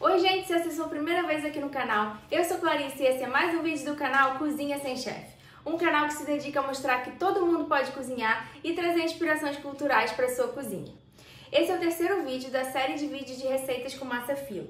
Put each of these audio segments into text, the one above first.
Oi gente, se essa é a sua primeira vez aqui no canal, eu sou Clarice e esse é mais um vídeo do canal Cozinha Sem Chefe. Um canal que se dedica a mostrar que todo mundo pode cozinhar e trazer inspirações culturais para a sua cozinha. Esse é o terceiro vídeo da série de vídeos de receitas com massa filo.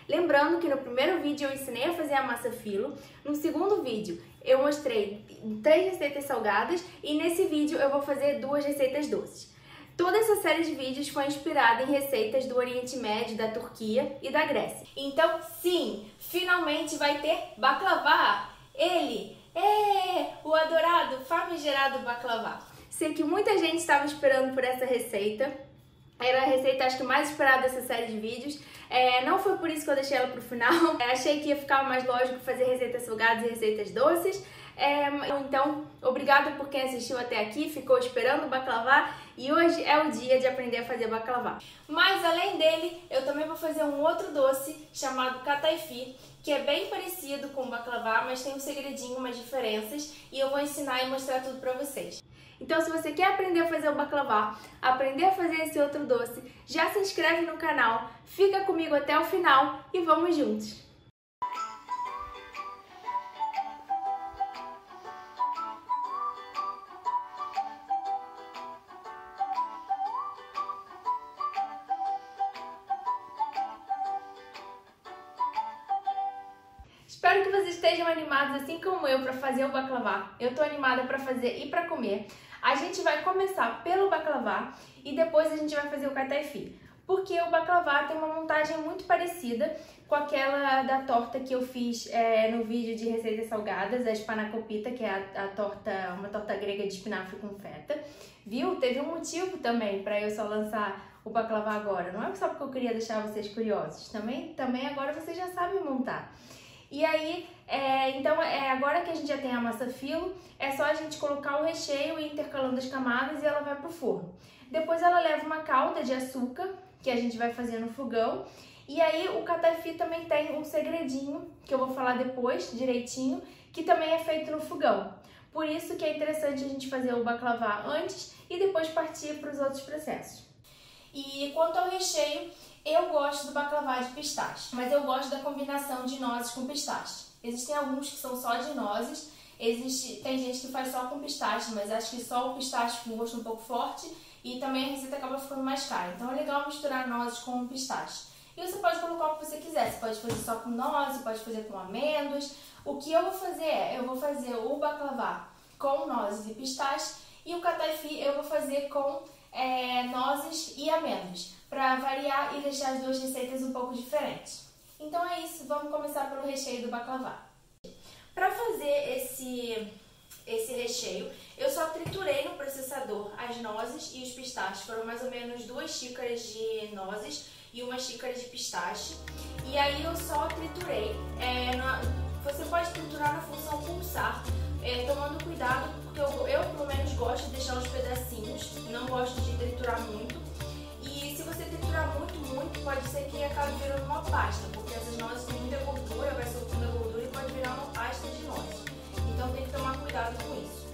Lembrando que no primeiro vídeo eu ensinei a fazer a massa filo, no segundo vídeo eu mostrei 3 receitas salgadas e nesse vídeo eu vou fazer 2 receitas doces. Toda essa série de vídeos foi inspirada em receitas do Oriente Médio, da Turquia e da Grécia. Então, sim, finalmente vai ter baklava! Ele é o adorado, famigerado baklava. Sei que muita gente estava esperando por essa receita. Era a receita, acho que mais esperada dessa série de vídeos. Não foi por isso que eu deixei ela pro final. Achei que ia ficar mais lógico fazer receitas salgadas e receitas doces. Então, obrigada por quem assistiu até aqui, ficou esperando o baklava e hoje é o dia de aprender a fazer baklava. Mas além dele, eu também vou fazer um outro doce chamado kataifi, que é bem parecido com o baklava, mas tem um segredinho, umas diferenças, e eu vou ensinar e mostrar tudo pra vocês. Então, se você quer aprender a fazer o baklava, aprender a fazer esse outro doce, já se inscreve no canal, fica comigo até o final e vamos juntos! Espero que vocês estejam animados assim como eu para fazer o baklava. Eu tô animada para fazer e para comer. A gente vai começar pelo baklava e depois a gente vai fazer o kataifi. Porque o baklava tem uma montagem muito parecida com aquela da torta que eu fiz no vídeo de receitas salgadas, a spanakopita, que é uma torta grega de espinafre com feta. Viu? Teve um motivo também para eu só lançar o baklava agora. Não é só porque eu queria deixar vocês curiosos. Também agora vocês já sabem montar. E aí, agora que a gente já tem a massa filo, é só a gente colocar o recheio e intercalando as camadas e ela vai pro forno. Depois ela leva uma calda de açúcar, que a gente vai fazer no fogão. E aí o kataifi também tem um segredinho, que eu vou falar depois direitinho, que também é feito no fogão. Por isso que é interessante a gente fazer o baklava antes e depois partir para os outros processos. E quanto ao recheio, eu gosto do baklava de pistache, mas eu gosto da combinação de nozes com pistache. Existem alguns que são só de nozes, tem gente que faz só com pistache, mas acho que só o pistache com gosto um pouco forte e também a receita acaba ficando mais cara. Então é legal misturar nozes com pistache. E você pode colocar o que você quiser, você pode fazer só com nozes, pode fazer com amêndoas. O que eu vou fazer eu vou fazer o baklava com nozes e pistache e o kataifi eu vou fazer com nozes e amêndoas, para variar e deixar as duas receitas um pouco diferentes. Então é isso, vamos começar pelo recheio do baklava. Para fazer esse recheio, eu só triturei no processador as nozes e os pistaches. Foram mais ou menos 2 xícaras de nozes e 1 xícara de pistache. E aí eu só triturei. Você pode triturar na função pulsar, tomando cuidado, porque eu pelo menos gosto de deixar os pedacinhos, não gosto de triturar muito. E se você triturar muito, pode ser que acabe virando uma pasta, porque essas nozes têm muita gordura, vai soltando a gordura e pode virar uma pasta de nozes. Então tem que tomar cuidado com isso.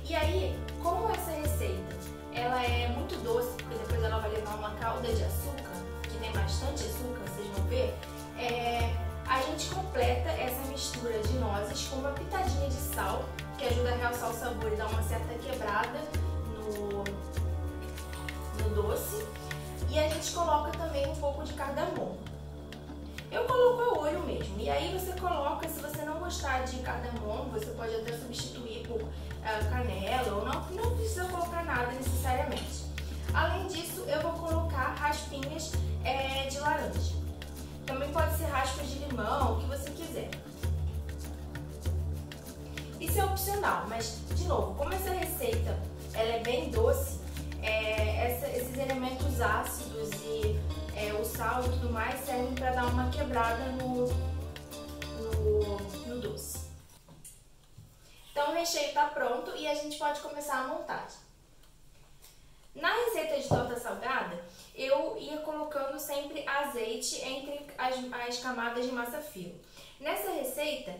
E aí, como essa receita ela é muito doce, porque depois ela vai levar uma calda de açúcar, que tem bastante açúcar, vocês vão ver, a gente completa essa mistura de nozes com uma pitadinha de sal, que ajuda a realçar o sabor e dar uma certa quebrada no doce. E a gente coloca também um pouco de cardamomo. Eu coloco a olho mesmo. E aí você coloca, se você não gostar de cardamomo, você pode até substituir por canela, ou não precisa colocar nada necessariamente. Além disso, eu vou colocar raspinhas de laranja. Também pode ser raspas de limão, o que você quiser. Isso é opcional, mas, de novo, como essa receita ela é bem doce, esses elementos ácidos e o sal e tudo mais servem para dar uma quebrada no doce. Então o recheio está pronto e a gente pode começar a montagem. Na receita de torta salgada, eu ia colocando sempre azeite entre as camadas de massa filo. Nessa receita,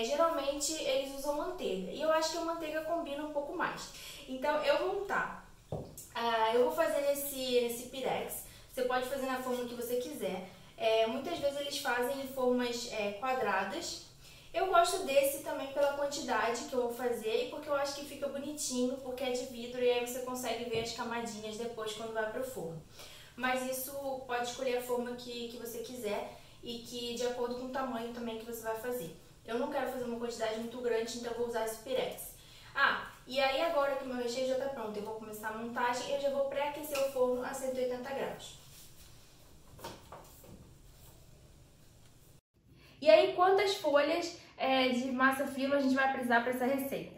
geralmente eles usam manteiga e eu acho que a manteiga combina um pouco mais. Então eu vou fazer nesse pirex. Você pode fazer na forma que você quiser. Muitas vezes eles fazem em formas quadradas. Eu gosto desse também pela quantidade que eu vou fazer e porque eu acho que fica bonitinho, porque é de vidro e aí você consegue ver as camadinhas depois quando vai pro forno. Mas isso pode escolher a forma que você quiser e que de acordo com o tamanho também que você vai fazer. Eu não quero fazer uma quantidade muito grande, então eu vou usar esse pirex. E aí agora que o meu recheio já tá pronto, eu vou começar a montagem e eu já vou pré-aquecer o forno a 180 graus. E aí, quantas folhas de massa filo a gente vai precisar para essa receita?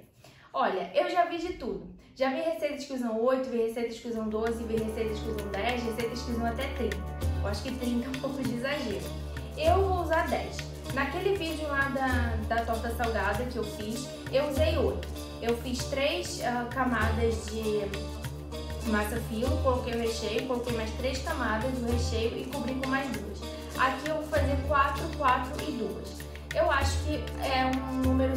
Olha, eu já vi de tudo. Já vi receitas que usam 8, vi receitas que usam 12, vi receitas que usam 10, receitas que usam até 30. Eu acho que 30 é um pouco de exagero. Eu vou usar 10. Naquele vídeo lá da torta salgada que eu fiz, eu usei 8. Eu fiz 3 camadas de massa filo, coloquei o recheio, coloquei mais 3 camadas do recheio e cobri com mais 2. Aqui eu vou fazer 4, 4 e 2. Eu acho que é um número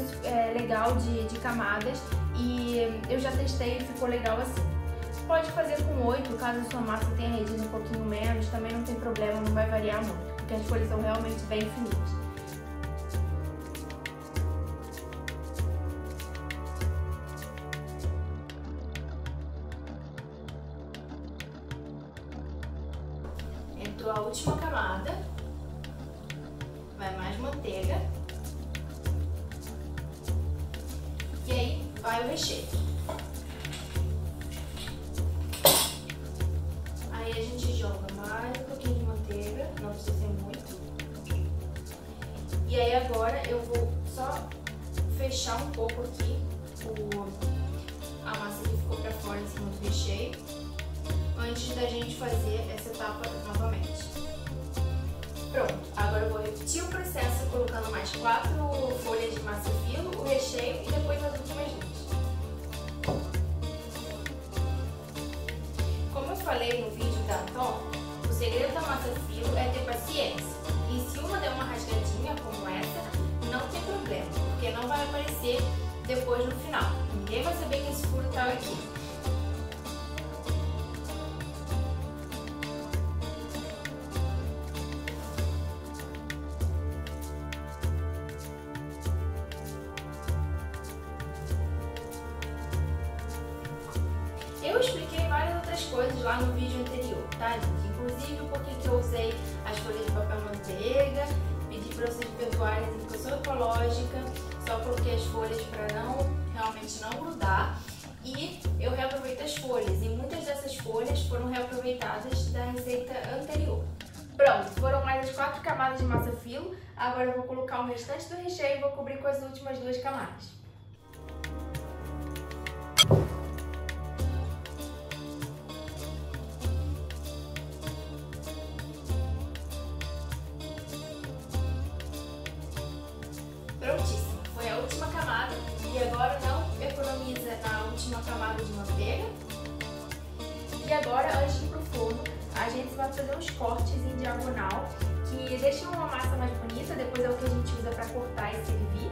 legal de camadas e eu já testei e ficou legal assim. Você pode fazer com 8, caso a sua massa tenha rendido um pouquinho menos, também não tem problema, não vai variar muito, porque as folhas são realmente bem finitas. Entrou a última camada, vai mais manteiga e aí vai o recheio. Aí a gente joga mais um pouquinho de manteiga, não precisa ser muito. E aí agora eu vou só fechar um pouco aqui a massa que ficou pra fora em cima do recheio, antes da gente fazer essa etapa novamente. Pronto, agora eu vou repetir o processo colocando mais 4 folhas de massa filo, o recheio e depois as últimas 2. Como eu falei no vídeo da Tom, o segredo da massa filo é ter paciência. E se uma der uma rasgadinha como essa, não tem problema, porque não vai aparecer depois no final. Ninguém vai saber que esse furo tá aqui. Eu expliquei várias outras coisas lá no vídeo anterior, tá, gente? Inclusive o porquê que eu usei as folhas de papel manteiga, pedi pra vocês perdoarem porque eu sou ecológica, só coloquei as folhas pra realmente não grudar. E eu reaproveito as folhas, e muitas dessas folhas foram reaproveitadas da receita anterior. Pronto, foram mais as 4 camadas de massa filo, agora eu vou colocar o restante do recheio e vou cobrir com as últimas 2 camadas. Prontíssimo, foi a última camada e agora não economiza na última camada de manteiga. E agora, antes de ir pro forno, a gente vai fazer uns cortes em diagonal que deixam uma massa mais bonita, depois é o que a gente usa para cortar e servir.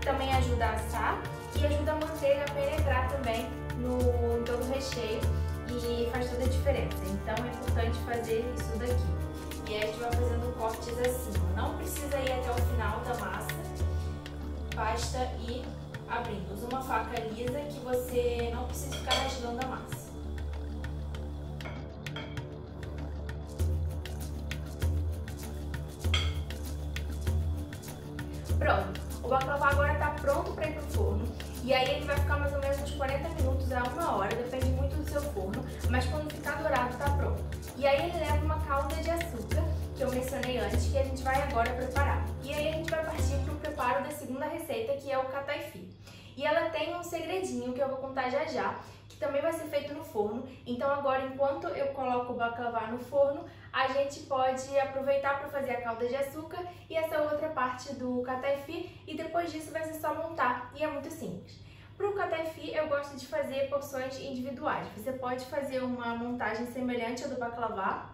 Também ajuda a assar e ajuda a manteiga a penetrar também em todo o recheio e faz toda a diferença. Então é importante fazer isso daqui. E aí a gente vai fazendo cortes assim, não precisa ir até o final da massa. Basta ir abrindo. Usa uma faca lisa que você não precisa ficar rasgando a massa. Pronto, o baklava agora está pronto para ir pro forno. E aí ele vai ficar mais ou menos uns 40 minutos a 1 hora, depende muito do seu forno, mas quando ficar dourado está pronto. E aí ele leva uma calda de açúcar, que eu mencionei antes, que a gente vai agora preparar. E aí a gente vai partir para o preparo da segunda receita, que é o catuaifi. E ela tem um segredinho que eu vou contar já já, que também vai ser feito no forno. Então agora, enquanto eu coloco o baklava no forno, a gente pode aproveitar para fazer a calda de açúcar e essa outra parte do catuaifi, e depois disso vai ser só montar, e é muito simples. Para o catuaifi eu gosto de fazer porções individuais. Você pode fazer uma montagem semelhante à do baklava,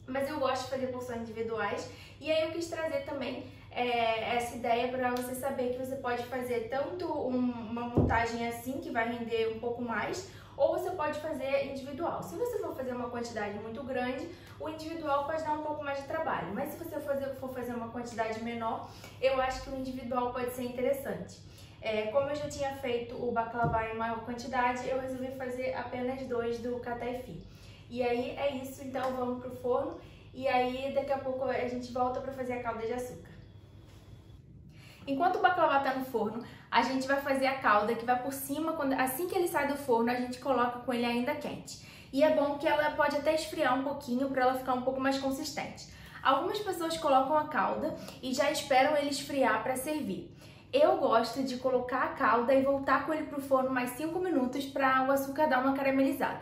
mas eu gosto de fazer porções individuais, e aí eu quis trazer também essa ideia para você saber que você pode fazer tanto uma montagem assim, que vai render um pouco mais, ou você pode fazer individual. Se você for fazer uma quantidade muito grande, o individual pode dar um pouco mais de trabalho, mas se você for fazer uma quantidade menor, eu acho que o individual pode ser interessante. Como eu já tinha feito o baklava em maior quantidade, eu resolvi fazer apenas 2 do Kataifi. E aí é isso, então vamos pro forno e aí daqui a pouco a gente volta para fazer a calda de açúcar. Enquanto o baklava tá no forno, a gente vai fazer a calda que vai por cima, assim que ele sai do forno, a gente coloca com ele ainda quente. E é bom que ela pode até esfriar um pouquinho para ela ficar um pouco mais consistente. Algumas pessoas colocam a calda e já esperam ele esfriar para servir. Eu gosto de colocar a calda e voltar com ele pro forno mais 5 minutos para o açúcar dar uma caramelizada.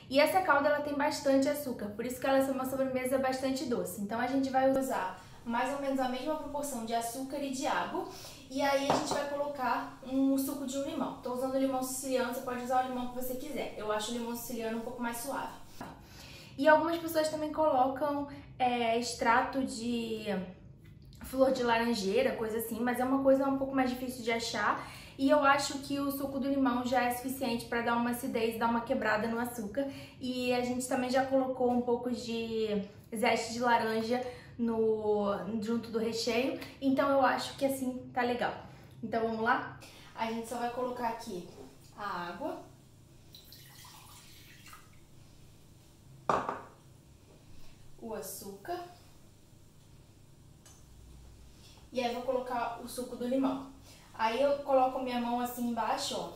E essa calda ela tem bastante açúcar, por isso que ela é uma sobremesa bastante doce. Então a gente vai usar mais ou menos a mesma proporção de açúcar e de água. E aí a gente vai colocar um suco de um limão. Estou usando o limão siciliano, você pode usar o limão que você quiser. Eu acho o limão siciliano um pouco mais suave. E algumas pessoas também colocam extrato de flor de laranjeira, coisa assim, mas é uma coisa um pouco mais difícil de achar. E eu acho que o suco do limão já é suficiente para dar uma acidez, dar uma quebrada no açúcar. E a gente também já colocou um pouco de zeste de laranja junto do recheio. Então eu acho que assim tá legal. Então vamos lá? A gente só vai colocar aqui a água. O açúcar. E aí eu vou colocar o suco do limão. Aí eu coloco minha mão assim embaixo, ó,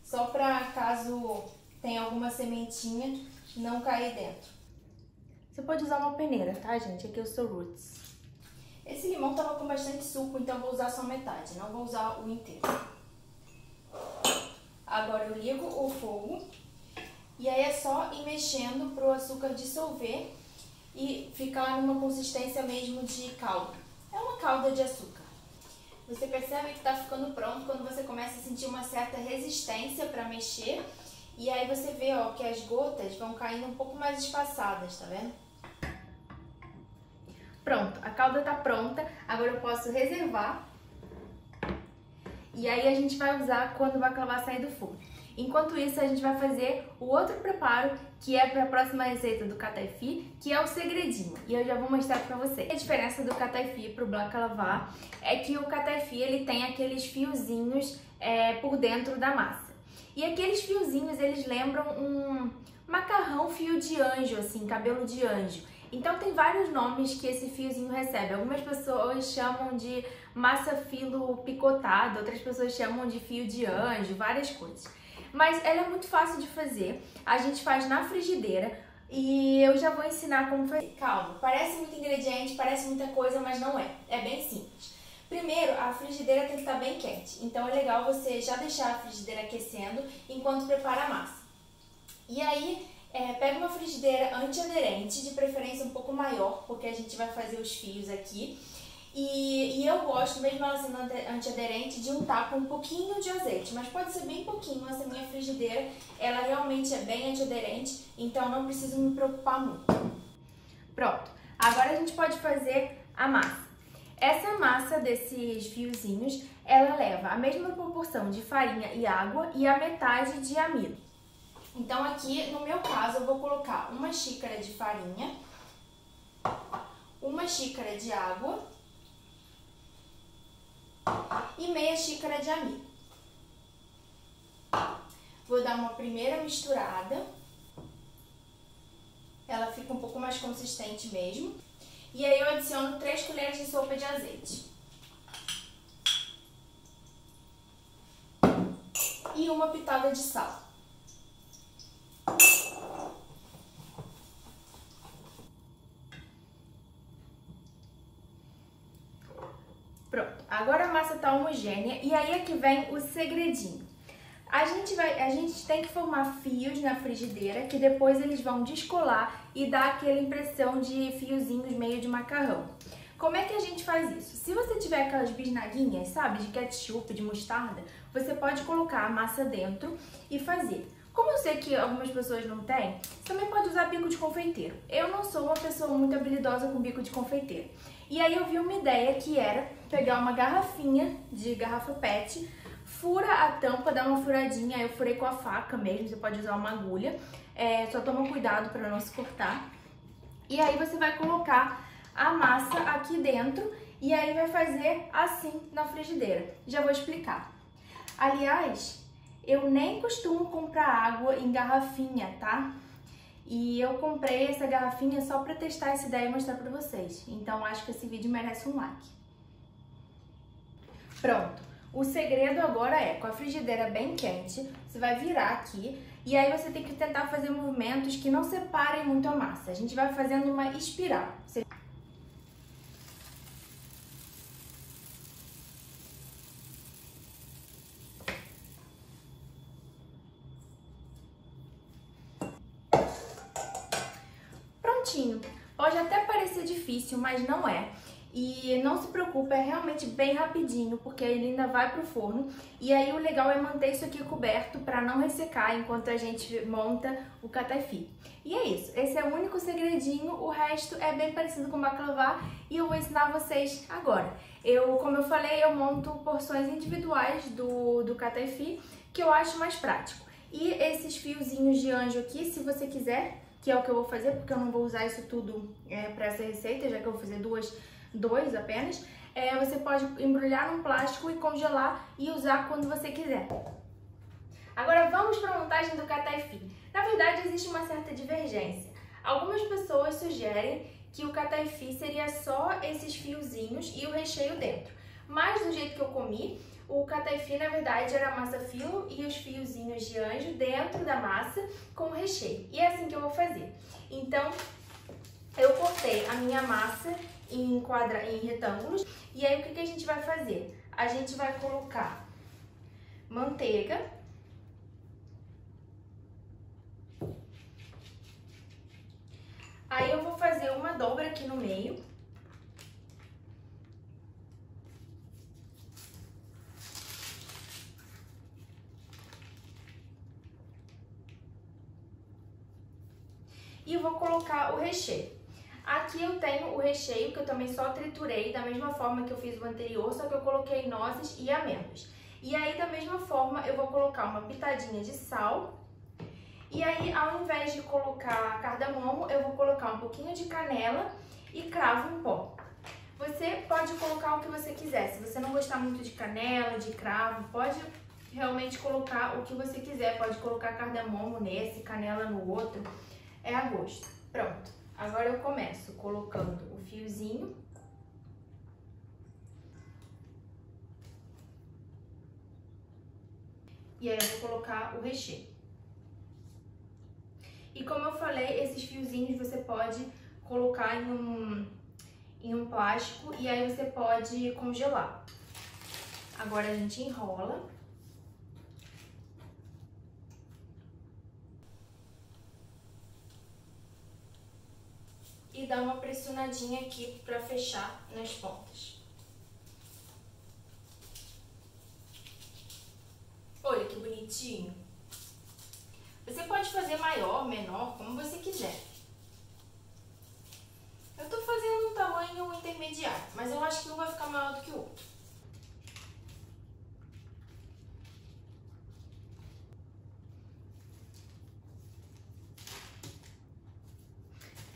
só pra caso tenha alguma sementinha não cair dentro. Você pode usar uma peneira, tá, gente? Aqui eu sou Roots. Esse limão tava com bastante suco, então eu vou usar só metade, não vou usar o inteiro. Agora eu ligo o fogo e aí é só ir mexendo pro açúcar dissolver e ficar numa consistência mesmo de calda. É uma calda de açúcar. Você percebe que tá ficando pronto quando você começa a sentir uma certa resistência para mexer. E aí você vê, ó, que as gotas vão caindo um pouco mais espaçadas, tá vendo? Pronto, a calda tá pronta. Agora eu posso reservar. E aí a gente vai usar quando o baklava sair do forno. Enquanto isso, a gente vai fazer o outro preparo, que é para a próxima receita do Kataifi, que é o segredinho. E eu já vou mostrar para vocês. A diferença do Kataifi pro baklava é que o Kataifi ele tem aqueles fiozinhos por dentro da massa. E aqueles fiozinhos, eles lembram um macarrão fio de anjo, assim, cabelo de anjo. Então tem vários nomes que esse fiozinho recebe. Algumas pessoas chamam de massa filo picotado, outras pessoas chamam de fio de anjo, várias coisas. Mas ela é muito fácil de fazer, a gente faz na frigideira e eu já vou ensinar como fazer. Calma, parece muito ingrediente, parece muita coisa, mas não é. É bem simples. Primeiro, a frigideira tem que estar bem quente, então é legal você já deixar a frigideira aquecendo enquanto prepara a massa. E aí, pega uma frigideira antiaderente, de preferência um pouco maior, porque a gente vai fazer os fios aqui. E eu gosto, mesmo ela sendo antiaderente, de untar com um pouquinho de azeite, mas pode ser bem pouquinho. Essa minha frigideira, ela realmente é bem antiaderente, então não preciso me preocupar muito. Pronto, agora a gente pode fazer a massa. Essa massa desses fiozinhos, ela leva a mesma proporção de farinha e água e a metade de amido. Então aqui, no meu caso, eu vou colocar uma xícara de farinha, uma xícara de água e meia xícara de amido. Vou dar uma primeira misturada. Ela fica um pouco mais consistente mesmo. E aí eu adiciono 3 colheres de sopa de azeite. E uma pitada de sal. Pronto, agora a massa tá homogênea e aí é que vem o segredinho. A gente tem que formar fios na frigideira que depois eles vão descolar e dar aquela impressão de fiozinhos meio de macarrão. Como é que a gente faz isso? Se você tiver aquelas bisnaguinhas, sabe, de ketchup, de mostarda, você pode colocar a massa dentro e fazer. Como eu sei que algumas pessoas não têm, você também pode usar bico de confeiteiro. Eu não sou uma pessoa muito habilidosa com bico de confeiteiro. E aí eu vi uma ideia que era pegar uma garrafinha de garrafa PET, fura a tampa, dá uma furadinha, eu furei com a faca mesmo, você pode usar uma agulha, só toma cuidado para não se cortar. E aí você vai colocar a massa aqui dentro e aí vai fazer assim na frigideira. Já vou explicar. Aliás, eu nem costumo comprar água em garrafinha, tá? E eu comprei essa garrafinha só para testar essa ideia e mostrar para vocês. Então acho que esse vídeo merece um like. Pronto. O segredo agora é, com a frigideira bem quente, você vai virar aqui e aí você tem que tentar fazer movimentos que não separem muito a massa. A gente vai fazendo uma espiral. Prontinho. Pode até parecer difícil, mas não é. E não se preocupe, é realmente bem rapidinho, porque ele ainda vai pro forno. E aí o legal é manter isso aqui coberto para não ressecar enquanto a gente monta o cataifí. E é isso, esse é o único segredinho, o resto é bem parecido com baklava e eu vou ensinar vocês agora. Como eu falei, eu monto porções individuais do cataifí, que eu acho mais prático. E esses fiozinhos de anjo aqui, se você quiser, que é o que eu vou fazer, porque eu não vou usar isso tudo para essa receita, já que eu vou fazer dois apenas, você pode embrulhar num plástico e congelar e usar quando você quiser. Agora vamos para a montagem do cataifí. Na verdade, existe uma certa divergência. Algumas pessoas sugerem que o cataifí seria só esses fiozinhos e o recheio dentro. Mas do jeito que eu comi, o cataifí na verdade era massa filo e os fiozinhos de anjo dentro da massa com o recheio. E é assim que eu vou fazer. Então, eu cortei a minha massa em retângulos. E aí o que a gente vai fazer? A gente vai colocar manteiga. Aí eu vou fazer uma dobra aqui no meio. E eu vou colocar o recheio. Aqui eu tenho o recheio, que eu também só triturei, da mesma forma que eu fiz o anterior, só que eu coloquei nozes e amêndoas. E aí, da mesma forma, eu vou colocar uma pitadinha de sal. E aí, ao invés de colocar cardamomo, eu vou colocar um pouquinho de canela e cravo em pó. Você pode colocar o que você quiser. Se você não gostar muito de canela, de cravo, pode realmente colocar o que você quiser. Pode colocar cardamomo nesse, canela no outro. É a gosto. Pronto. Agora eu começo colocando o fiozinho. E aí eu vou colocar o recheio. E como eu falei, esses fiozinhos você pode colocar em um plástico e aí você pode congelar. Agora a gente enrola. E dá uma pressionadinha aqui para fechar nas pontas. Olha que bonitinho. Você pode fazer maior, menor, como você quiser. Eu tô fazendo um tamanho intermediário, mas eu acho que um vai ficar maior do que o outro.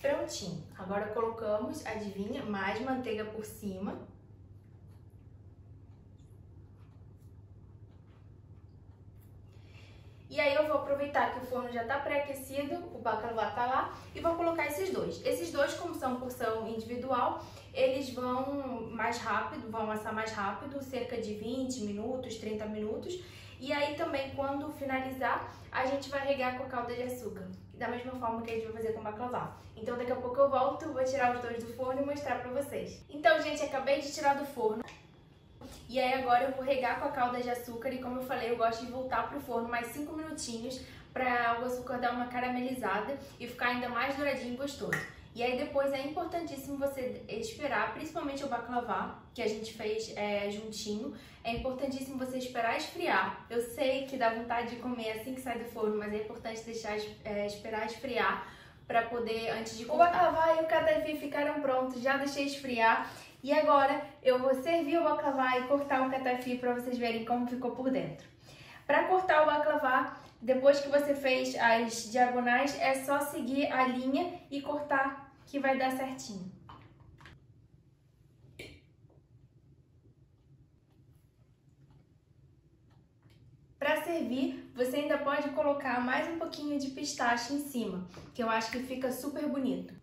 Prontinho. Agora colocamos, adivinha, mais manteiga por cima. E aí eu vou aproveitar que o forno já tá pré-aquecido, o baklava tá lá, e vou colocar esses dois. Esses dois, como são porção individual, eles vão mais rápido, vão assar mais rápido, cerca de 20 minutos, 30 minutos. E aí também, quando finalizar, a gente vai regar com a calda de açúcar, da mesma forma que a gente vai fazer com o baklava. Então daqui a pouco eu volto, vou tirar os dois do forno e mostrar pra vocês. Então, gente, acabei de tirar do forno. E aí agora eu vou regar com a calda de açúcar e como eu falei, eu gosto de voltar pro forno mais 5 minutinhos para o açúcar dar uma caramelizada e ficar ainda mais douradinho e gostoso. E aí depois é importantíssimo você esperar, principalmente o baklava, que a gente fez juntinho, é importantíssimo você esperar esfriar. Eu sei que dá vontade de comer assim que sai do forno, mas é importante deixar esperar esfriar para poder, antes de cortar. O baklava e o cataifí ficaram prontos, já deixei esfriar. E agora eu vou servir o baklava e cortar o catafi para vocês verem como ficou por dentro. Para cortar o baklava, depois que você fez as diagonais, é só seguir a linha e cortar que vai dar certinho. Para servir, você ainda pode colocar mais um pouquinho de pistache em cima, que eu acho que fica super bonito.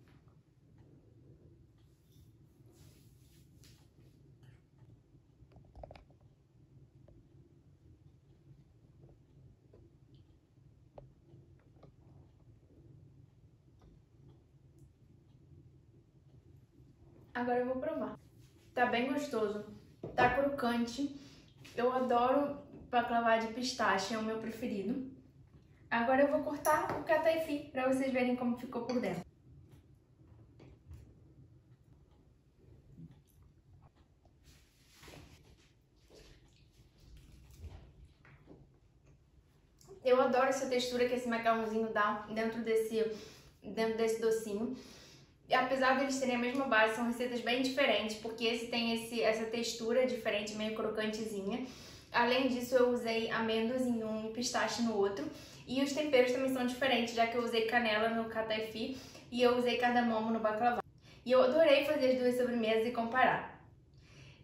Agora eu vou provar. Tá bem gostoso, tá crocante. Eu adoro baklava de pistache, é o meu preferido. Agora eu vou cortar o catafi para vocês verem como ficou por dentro. Eu adoro essa textura que esse macarrãozinho dá dentro desse docinho. E apesar de eles terem a mesma base, são receitas bem diferentes, porque esse tem essa textura diferente, meio crocantezinha. Além disso, eu usei amêndoas em um e pistache no outro. E os temperos também são diferentes, já que eu usei canela no catafi e eu usei cardamomo no baklava. E eu adorei fazer as duas sobremesas e comparar.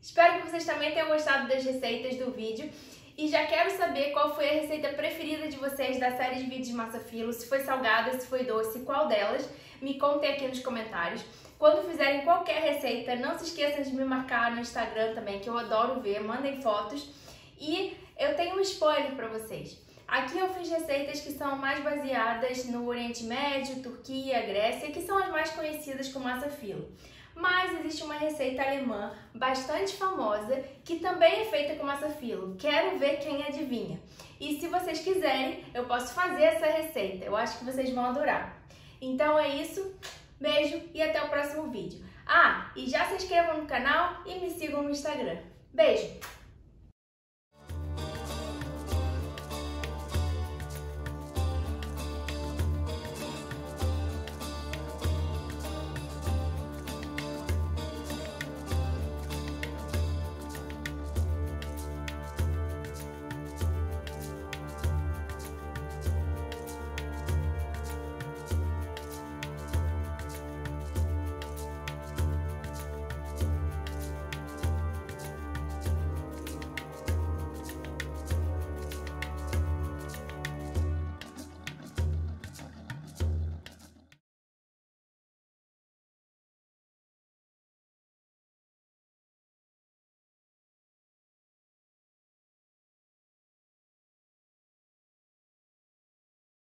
Espero que vocês também tenham gostado das receitas do vídeo. E já quero saber qual foi a receita preferida de vocês da série de vídeos de massa filo, se foi salgada, se foi doce, qual delas. Me contem aqui nos comentários. Quando fizerem qualquer receita, não se esqueçam de me marcar no Instagram também, que eu adoro ver, mandem fotos. E eu tenho um spoiler para vocês. Aqui eu fiz receitas que são mais baseadas no Oriente Médio, Turquia, Grécia, que são as mais conhecidas com massa filo. Mas existe uma receita alemã bastante famosa que também é feita com massa filo. Quero ver quem adivinha. E se vocês quiserem, eu posso fazer essa receita. Eu acho que vocês vão adorar. Então é isso. Beijo e até o próximo vídeo. Ah, e já se inscrevam no canal e me sigam no Instagram. Beijo!